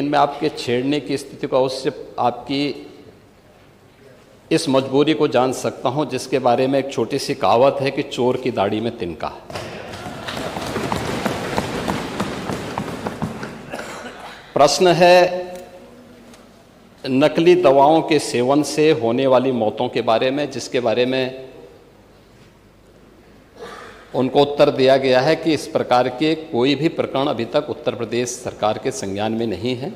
मैं आपके छेड़ने की स्थिति को अवश्य आपकी इस मजबूरी को जान सकता हूं, जिसके बारे में एक छोटी सी कहावत है कि चोर की दाढ़ी में तिनका। प्रश्न है नकली दवाओं के सेवन से होने वाली मौतों के बारे में, जिसके बारे में उनको उत्तर दिया गया है कि इस प्रकार के कोई भी प्रकरण अभी तक उत्तर प्रदेश सरकार के संज्ञान में नहीं है।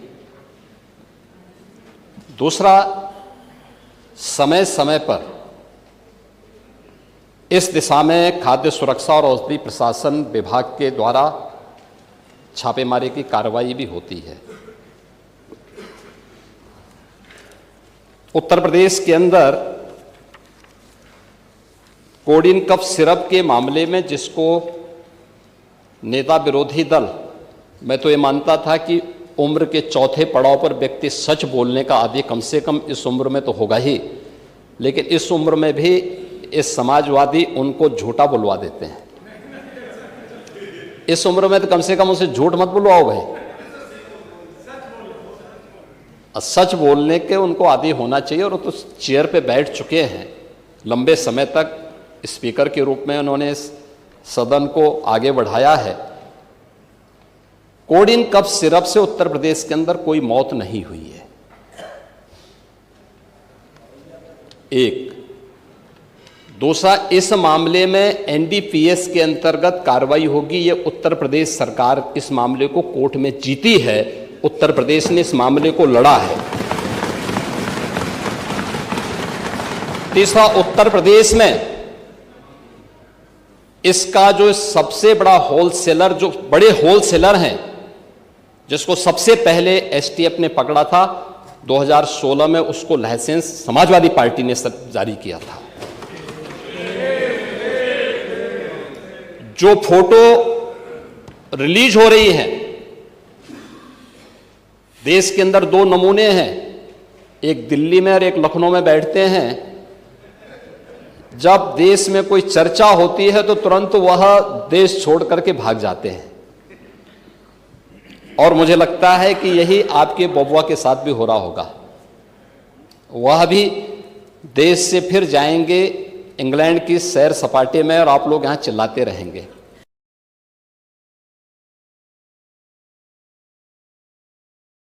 दूसरा, समय समय पर इस दिशा में खाद्य सुरक्षा और औषधि प्रशासन विभाग के द्वारा छापेमारी की कार्रवाई भी होती है। उत्तर प्रदेश के अंदर कोडिन कफ सिरप के मामले में, जिसको नेता विरोधी दल, मैं तो ये मानता था कि उम्र के चौथे पड़ाव पर व्यक्ति सच बोलने का आदि कम से कम इस उम्र में तो होगा ही, लेकिन इस उम्र में भी इस समाजवादी उनको झूठा बुलवा देते हैं। इस उम्र में तो कम से कम उसे झूठ मत बुलवाओ भाई, सच बोलने के उनको आदी होना चाहिए। और वो तो चेयर पे बैठ चुके हैं लंबे समय तक, स्पीकर के रूप में उन्होंने सदन को आगे बढ़ाया है। कोडिन कफ सिरप से उत्तर प्रदेश के अंदर कोई मौत नहीं हुई है। एक। दूसरा, इस मामले में एनडीपीएस के अंतर्गत कार्रवाई होगी। ये उत्तर प्रदेश सरकार इस मामले को कोर्ट में जीती है, उत्तर प्रदेश ने इस मामले को लड़ा है। तीसरा, उत्तर प्रदेश में इसका जो सबसे बड़ा होलसेलर, जो बड़े होलसेलर हैं, जिसको सबसे पहले एसटीएफ ने पकड़ा था 2016 में, उसको लाइसेंस समाजवादी पार्टी ने जारी किया था। जो फोटो रिलीज हो रही है, देश के अंदर दो नमूने हैं, एक दिल्ली में और एक लखनऊ में बैठते हैं। जब देश में कोई चर्चा होती है तो तुरंत वह देश छोड़ करके भाग जाते हैं। और मुझे लगता है कि यही आपके बबुआ के साथ भी हो रहा होगा। वह भी देश से फिर जाएंगे इंग्लैंड की सैर सपाटे में और आप लोग यहां चिल्लाते रहेंगे।